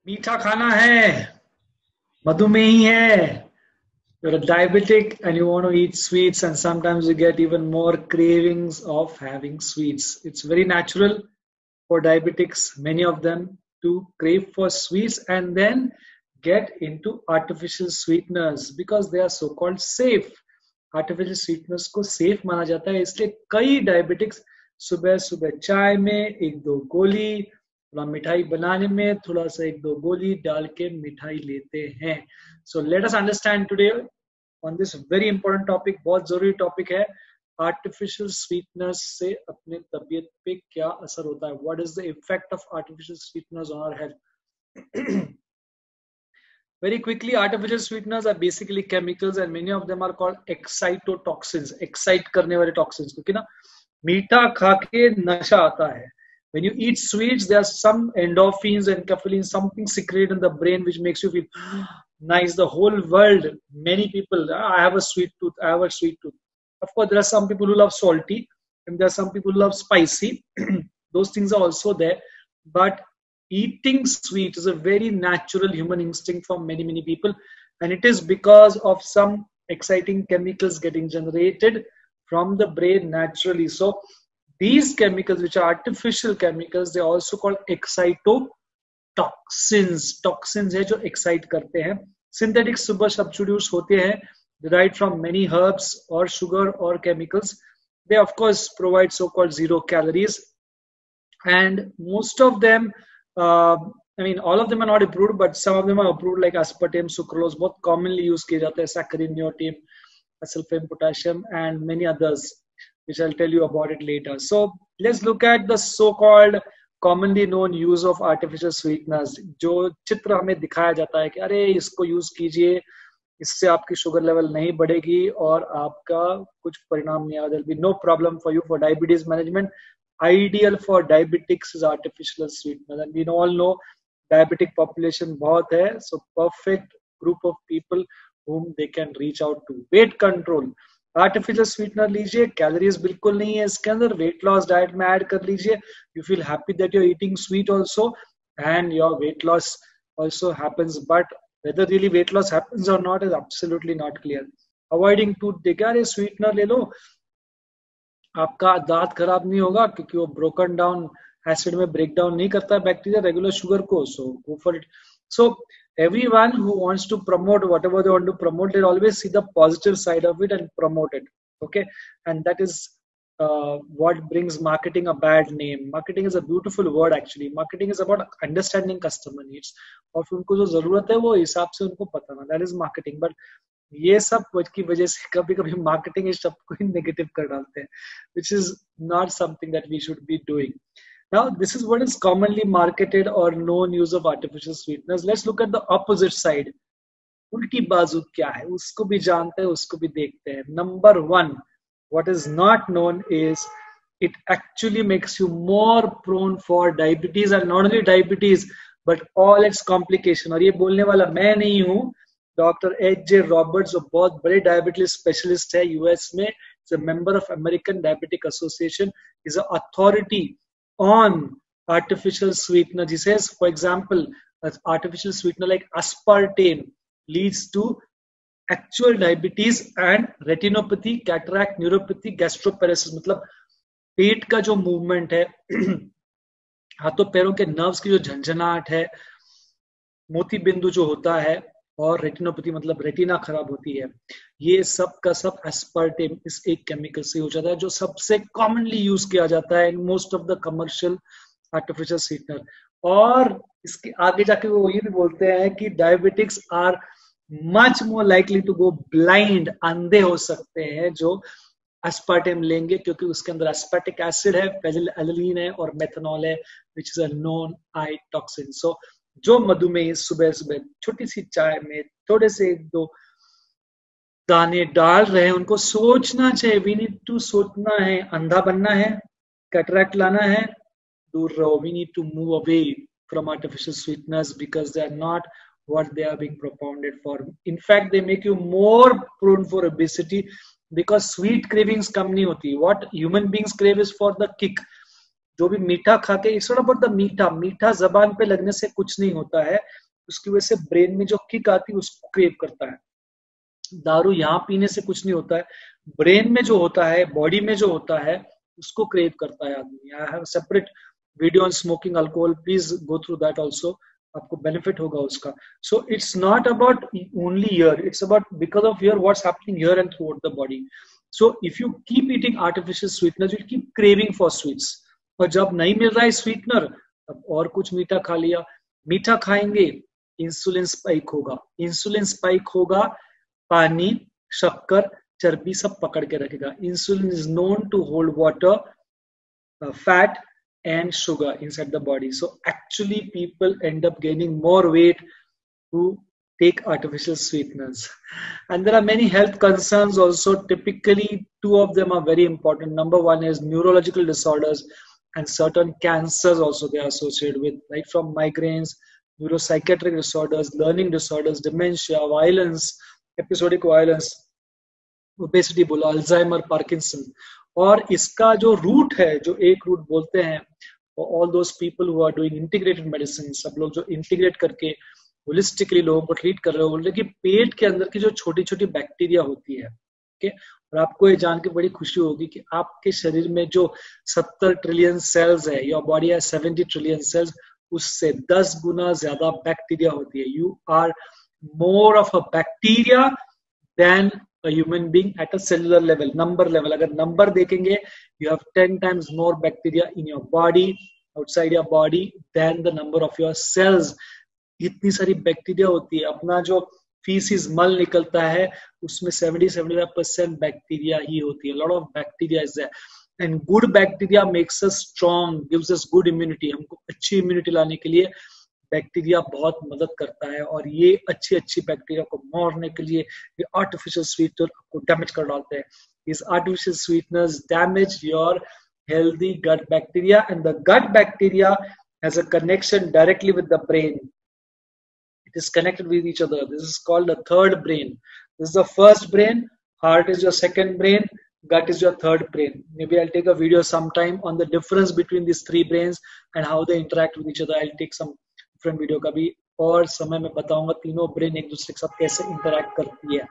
मीठा खाना है, मधुमेही है, you're a diabetic and you want to eat sweets, and sometimes you get even more cravings of having sweets. It's very natural for diabetics, many of them, to crave for sweets and then get into artificial sweeteners because they are so called safe. Artificial sweeteners को safe माना जाता है, इसलिए कई diabetics सुबह सुबह चाय में एक दो गोली, थोड़ा मिठाई बनाने में थोड़ा सा एक दो गोली डाल के मिठाई लेते हैं. So let us understand today on this very important topic. बहुत जरूरी टॉपिक है. आर्टिफिशियल स्वीटनर्स से अपने तबीयत पे क्या असर होता है. What is the effect of artificial sweeteners on our health. Very quickly, artificial sweeteners are basically chemicals and many of them are called excitotoxins. Excite करने वाले toxins, क्योंकि ना मीठा खा के नशा आता है. When you eat sweets, there are some endorphins and caffeine, something secreted in the brain which makes you feel nice. The whole world, many people, I have a sweet tooth, I have a sweet tooth. Of course, there are some people who love salty and there are some people who love spicy. Those things are also there. But eating sweet is a very natural human instinct for many people, and it is because of some exciting chemicals getting generated from the brain naturally. So these chemicals, which are artificial chemicals, they are also called excitotoxins. Toxins है जो excite करते हैं. Synthetic super substitutes होते हैं derived from many herbs or sugar or chemicals. They of course provide so-called zero calories, and most of them, I mean all of them are not approved, but some of them are approved, like aspartame, sucralose, बहुत commonly use किए जाते हैं, saccharin, neotame, sulfame, potassium, and many others, which I'll tell you about it later. So let's look at the so-called commonly known use of artificial sweeteners. जो चित्र हमें दिखाया जाता है कि अरे इसको यूज कीजिए, इससे आपकी शुगर लेवल नहीं बढ़ेगी और आपका कुछ परिणाम नहीं आएगा. There will be no problem for you for diabetes management. Ideal for diabetics is artificial sweeteners, and we all know diabetic population बहुत है, so perfect group of people whom they can reach out to. Weight control, artificial sweetener लीजिए, calories बिल्कुल नहीं है इसके अंदर, weight loss diet में add कर लीजिए, you feel happy that you are eating sweet also and your weight loss also happens. But whether really weight loss happens or not is absolutely not clear. Avoiding tooth decay, sweetener ले लो, आपका दांत खराब नहीं होगा क्योंकि वो broken down acid में ब्रेक डाउन नहीं करता है बैक्टीरिया रेगुलर शुगर को. So go for it. So everyone who wants to promote whatever they want to promote, they always see the positive side of it and promote it. Okay, and that is what brings marketing a bad name. Marketing is a beautiful word actually. Marketing is about understanding customer needs, और उनको जो जरूरत है वो हिसाब से उनको पता ना, that is marketing. But ये सब की वजह से कभी कभी मार्केटिंग इस शब्द को ही नेगेटिव कर डालते हैं, which is not something that we should be doing. Now, this is what is commonly marketed or known use of artificial sweeteners. Let's look at the opposite side. उल्टी बाजू क्या है उसको भी जानते हैं, उसको भी देखते हैं. Number one, what is not known is it actually makes you more prone for diabetes, and not only diabetes but all its complication. और ये बोलने वाला मैं नहीं हूँ, डॉक्टर H.J. रॉबर्ट्स जो बहुत बड़े डायबिटीज स्पेशलिस्ट है यूएस में, is a member of American Diabetic Association, is an authority on artificial sweetener. He says, for example, artificial sweetener like aspartame leads to actual diabetes and retinopathy, cataract, neuropathy, gastroparesis. मतलब पेट का जो movement है, हाथों पैरों के nerves की जो झंझनाहट है, मोती बिंदु जो होता है, और रेटिनोपैथी मतलब रेटिना खराब होती है, ये सब का सब एस्पार्टेम इस एक केमिकल से हो जाता है, जो सबसे कॉमनली यूज किया जाता है in most of the commercial artificial sweetener. और इसके आगे जाके वो ये भी बोलते हैं कि diabetics are much more likely to go blind, अंधे हो सकते हैं जो एस्पार्टेम लेंगे, क्योंकि उसके अंदर एस्पार्टिक एसिड है, फेनिलएलनिन है और मेथनॉल है, which is a known eye toxin. So जो मधुमेह सुबह सुबह छोटी सी चाय में थोड़े से दो दाने डाल रहे हैं, उनको सोचना चाहिए. वी नीड टू सोचना है, अंधा बनना है, कैटरैक्ट लाना है, दूर रहो. We need to move away from artificial sweeteners because they are not what they are being propounded for. In fact, they make you more prone for obesity because sweet cravings कम नहीं होती. What human beings crave is for the kick. जो भी मीठा खा के, it's not about the मीठा, मीठा जबान पे लगने से कुछ नहीं होता है, उसकी वजह से ब्रेन में जो किक आती है उसको क्रेव करता है। दारू यहाँ पीने से कुछ नहीं होता है, ब्रेन में जो होता है, बॉडी में जो होता है, उसको क्रेव करता है आदमी। I have separate video on smoking alcohol, please go through that also, आपको बेनिफिट होगा उसका। So it's not about only here, it's about because of here what's happening here and through out the body. So if you keep eating artificial sweetener, you keep craving for sweets, और जब नहीं मिल रहा है sweetener, तब और कुछ मीठा खा लिया। मीठा खाएंगे, इंसुलिन स्पाइक होगा, इंसुलिन स्पाइक होगा, पानी, शक्कर, चर्बी सब पकड़ के रखेगा। Insulin is known to hold water, fat and sugar inside the body. So actually people end up gaining more weight who take artificial sweeteners. And there are many health concerns also. Typically two of them are very important. Number one is neurological disorders, and certain cancers also they are associated with, right from migraines, neuropsychiatric disorders, learning disorders, dementia, violence, episodic violence, obesity बोलो, Alzheimer, Parkinson. और इसका जो root है, जो एक root बोलते हैं, all those people who are doing integrated medicine, सब लोग जो इंटीग्रेट करके होलिस्टिकली लोगों को ट्रीट कर रहे हो, बोल रहे कि पेट के अंदर की जो छोटी छोटी बैक्टीरिया होती है, ओके, और आपको ये जान के बड़ी खुशी होगी कि आपके शरीर में जो 70 ट्रिलियन सेल्स है, योर बॉडी है 70 ट्रिलियन सेल्स, उससे 10 गुना ज्यादा बैक्टीरिया होती है। You are more of a bacteria than a human being at a cellular level, number level. अगर number देखेंगे, you have 10 times more bacteria in your body, outside your body, than the number of your cells. इतनी सारी bacteria होती है। अपना जो faeces मल निकलता है, उसमें 70-75% बैक्टीरिया ही होती है। lot of bacteria is there, and good bacteria makes us strong, gives us good immunity. हमको अच्छी इम्यूनिटी लाने के लिए बैक्टीरिया बहुत मदद करता है, और ये अच्छी अच्छी बैक्टीरिया को मारने के लिए ये आर्टिफिशियल स्वीटनर आपको डैमेज कर डालते हैं। These artificial sweeteners damage your healthy gut bacteria, and the gut bacteria has a connection directly with the brain. It is connected with each other. This is called the third brain. This is the first brain, heart is your second brain, gut is your third brain. Maybe I'll take a video sometime on the difference between these three brains and how they interact with each other. I'll take some different video का भी और समय में बताऊंगा तीनों brain एक दूसरे के साथ कैसे इंटरैक्ट करती है।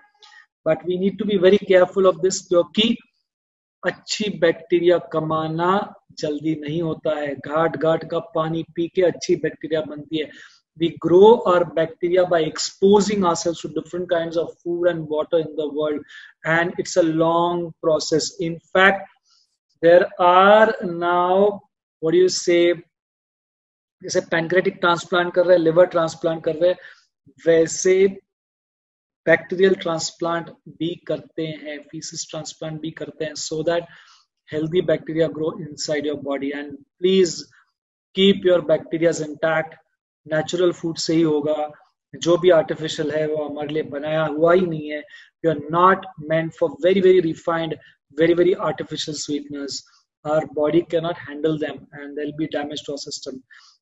But we need to be very careful of this, क्योंकि अच्छी बैक्टीरिया कमाना जल्दी नहीं होता है। घाट घाट का पानी पी के अच्छी बैक्टीरिया बनती है। We grow our bacteria by exposing ourselves to different kinds of food and water in the world, and it's a long process. In fact, there are now, what do you say, जैसे pancreatic transplant कर रहे हैं, liver transplant कर रहे हैं, वैसे bacterial transplant भी करते हैं, फीसिस ट्रांसप्लांट भी करते हैं, so that healthy bacteria grow inside your body. And please keep your bacterias intact. Natural food से ही होगा, जो भी आर्टिफिशियल है वो हमारे लिए बनाया हुआ ही नहीं है। We are not meant for very very refined, very very artificial sweeteners. Our body can not handle them and there will be damage to our system.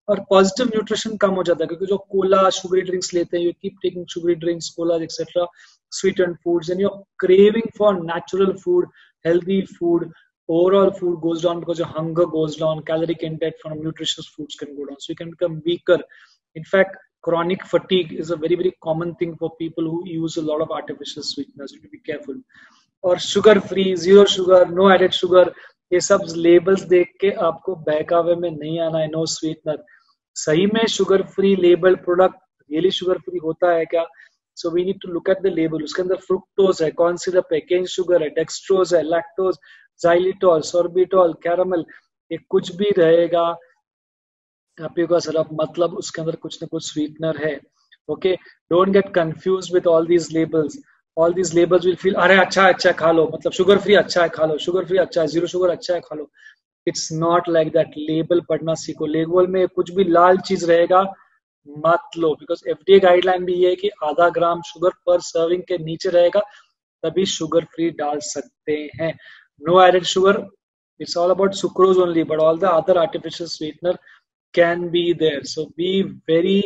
और पॉजिटिव न्यूट्रिशन कम हो जाता है, क्योंकि जो कोला शुगरी ड्रिंक्स लेते हैं, you keep taking sugary drinks, Cola etcetera, sweetened foods, and you're craving for natural food, healthy food, overall food goes down because your hunger goes down, caloric intake from nutritious foods can go down, so you can become weaker. In fact, chronic fatigue is a very very common thing for people who use a lot of artificial sweeteners. You have to be careful. और sugar free, zero sugar, no added sugar, ये सब labels देख के आपको बहकावे में नहीं आना है। नो स्वीटनर, सही में sugar free label product really sugar free होता है क्या? So we need to look at the label. उसके अंदर फ्रुक्टोज है, कॉर्न सिरप है, केन शुगर है, डेक्सट्रोज है, लैक्टोज, जाइलिटोल, सोर्बिटोल, कैरामल, ये कुछ भी रहेगा आपका सिरप, मतलब उसके अंदर कुछ ना कुछ स्वीटनर है। Okay, don't get confuse with all these labels. All these labels will feel, अरे अच्छा अच्छा खा लो, मतलब शुगर फ्री अच्छा है खा लो, शुगर फ्री अच्छा है, जीरो शुगर अच्छा है खा लो। It's not like that. Label पढ़ना सीखो। लेबल में कुछ भी लाल चीज रहेगा मत लो, बिकॉज FDA गाइडलाइन भी ये है कि आधा ग्राम शुगर पर सर्विंग के नीचे रहेगा तभी शुगर फ्री डाल सकते हैं। No added sugar, it's all about sucrose only, but all the other artificial sweetener can be there. So be very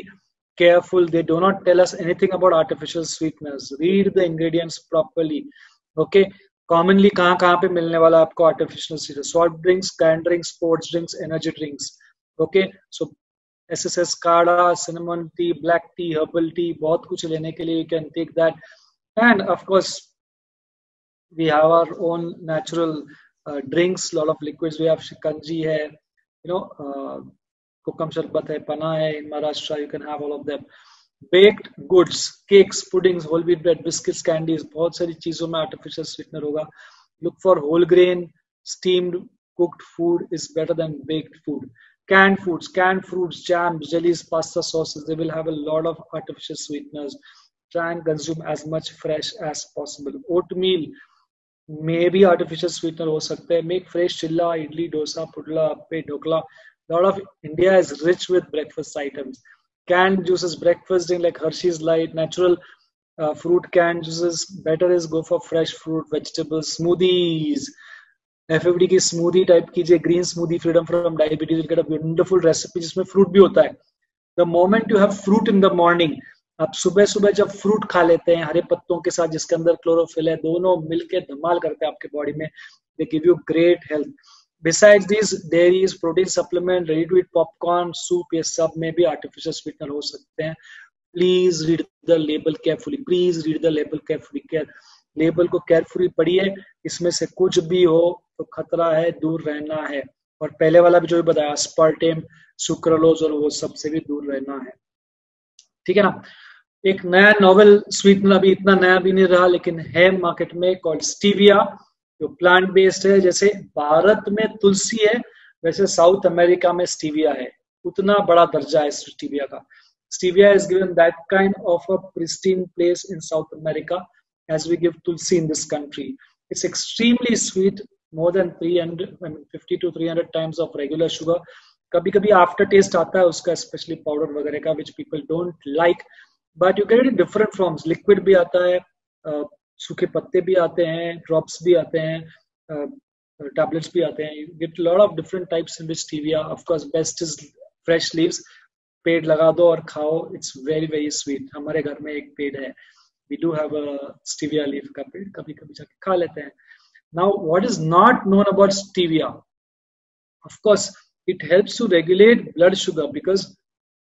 careful. They do not tell us anything about artificial sweeteners. Read the ingredients properly. Okay, commonly कहाँ कहाँ पे मिलने वाला आपको artificial sweetener? Soft drinks, can drinks, sports drinks, energy drinks. Okay, so एसएसएस, काढ़ा, cinnamon tea, black tea, herbal tea, बहुत कुछ लेने के लिए you can take that. And of course we have our own natural drinks, lot of liquids. We have shikanji hai, kokum sharbat hai, pana hai. In Maharashtra you can have all of them. Baked goods, cakes, puddings, whole wheat bread, biscuits, candies, बहुत सारी चीजों में artificial sweetener होगा. Look for whole grain, steamed, cooked food is better than baked food. Canned foods, canned fruits, jams, jellies, pasta sauces, they will have a lot of artificial sweeteners. Try and consume as much fresh as possible. Oatmeal मे भी artificial sweetener हो सकते हैं. Make fresh chilla, idli, dosa, pudla, appe, dhokla. Lot of India is rich with breakfast items. Canned juices, breakfast drink like Hershey's Light, natural fruit canned juices. Better is go for fresh fruit, vegetables, smoothies. FFD की smoothie type कीजिए, green smoothie, freedom from diabetes. Will get a wonderful recipe जिसमें fruit भी होता है. The moment you have fruit in the morning, आप सुबह सुबह जब फ्रूट खा लेते हैं हरे पत्तों के साथ जिसके अंदर क्लोरोफिल है, दोनों मिलके धमाल करते हैं आपके बॉडी में. They give you great health. Besides this dairies, protein supplement, ready to eat popcorn, soup, ये सब में भी आर्टिफिशियल स्वीटनर हो सकते हैं. Please read the label carefully. Please read the label carefully. Label को केयरफुली पढ़िए. इसमें से कुछ भी हो तो खतरा है, दूर रहना है. और पहले वाला भी जो भी बताया, अस्पार्टेम, सुक्रोलोज और वो सबसे भी दूर रहना है. ठीक है ना. एक नया नोवेल स्वीटनर, अभी इतना नया भी नहीं रहा लेकिन है मार्केट में, कॉल्ड स्टीविया, जो प्लांट बेस्ड है. जैसे भारत में तुलसी है वैसे साउथ अमेरिका में स्टीविया है. उतना बड़ा दर्जा है स्टीविया का. Stevia is given that kind of a pristine place in south America as we give tulsi in this country. It's extremely sweet, more than 350 to 300 times of regular sugar. कभी कभी after test आता है उसका, specially powder वगैरह का, which people don't like, but you get it in different forms. Liquid भी आता है, सूखे पत्ते भी आते हैं, ड्रॉप्स भी आते हैं, टैबलेट्स भी आते हैं. You get a lot of different types in which stevia. Of course, best is fresh leaves. पेड़ लगा दो और खाओ. It's very very sweet. हमारे घर में एक पेड़ है. We do have a stevia leaf का पेड़, कभी कभी जाके खा लेते हैं. Now, what is not known about stevia? Of course, it helps to regulate blood sugar because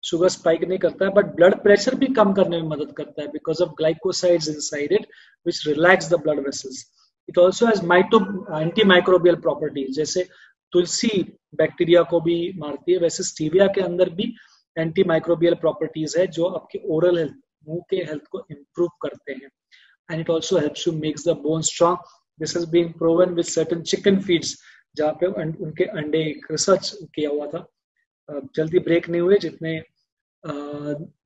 sugar spike नहीं करता है, but blood pressure भी कम करने में मदद करता है because of glycosides inside it, which relax the blood vessels. It also has antimicrobial properties. जैसे तुलसी बैक्टीरिया को भी मारती है, वैसे स्टीविया के अंदर भी एंटीमाइक्रोबियल प्रॉपर्टीज है जो आपकी ओरल हेल्थ, मुंह के हेल्थ को इम्प्रूव करते हैं. And it also helps you makes the bone strong. This is being proven with certain chicken feeds, जहाँ पे उनके अंडे, रिसर्च किया हुआ था. जल्दी ब्रेक नहीं हुए जितने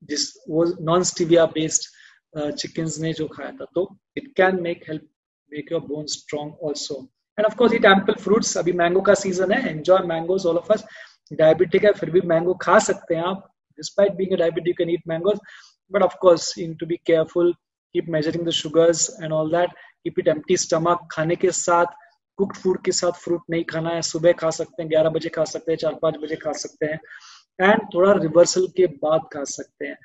जिस वो नॉन स्टीविया बेस्ड चिकन्स ने जो खाया था. तो it can make your bone strong also. And of course eat ample fruits. अभी मैंगो का सीजन है. Enjoy mangoes all of us. Diabetic है फिर भी मैंगो खा सकते हैं आप. Despite being a diabetic you can eat mangoes. But of course, you need to be careful. Keep measuring the sugars and all that. Keep it empty stomach. खाने के साथ, cooked food के साथ fruit नहीं खाना है. सुबह खा सकते हैं, 11 बजे खा सकते हैं, 4-5 बजे खा सकते हैं. And थोड़ा रिवर्सल के बाद खा सकते हैं.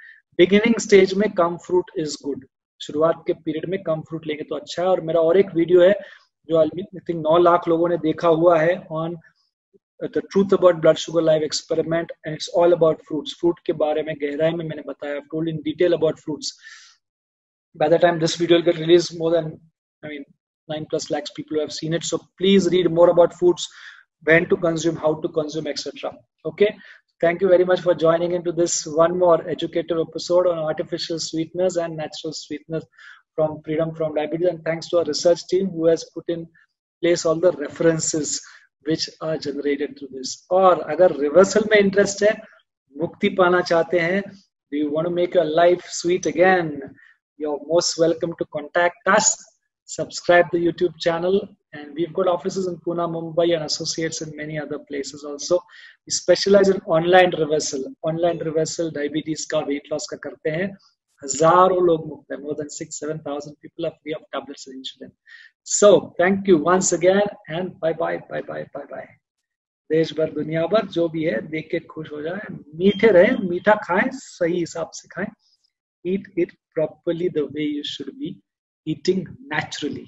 Beginning stage में कम fruit is good. शुरुआत के पीरियड में कम fruit लेंगे तो अच्छा है. और मेरा और एक वीडियो है जो आई थिंक 9 लाख लोगों ने देखा हुआ है, on the truth about blood sugar live experiment, and it's all about fruits. Fruit के बारे में गहराई में मैंने बताया. I've told in detail about fruits. By the time this video will get released, more than 9+ lakhs people have seen it. So please read more about fruits, when to consume, how to consume, etc. Okay. Thank you very much for joining into this one more educative episode on artificial sweeteners and natural sweeteners from Freedom from Diabetes. And thanks to our research team who has put in place all the references which are generated through this. और अगर reversal में interest है, मुक्ति पाना चाहते हैं, do you want to make your life sweet again, you're most welcome to contact us. Subscribe the YouTube channel, and we've got offices in Pune, Mumbai, and associates in many other places also. We specialize in online reversal. Online reversal diabetes का, weight loss का करते हैं. हजारों लोग मुक्त हैं. More than 6,000-7,000 people are free of tablets and insulin. So thank you once again, and bye bye. देश भर दुनिया भर जो भी है देख के खुश हो जाए. मीठे रहे, मीठा खाएं, सही हिसाब से खाएं. Eat it properly the way you should be eating naturally.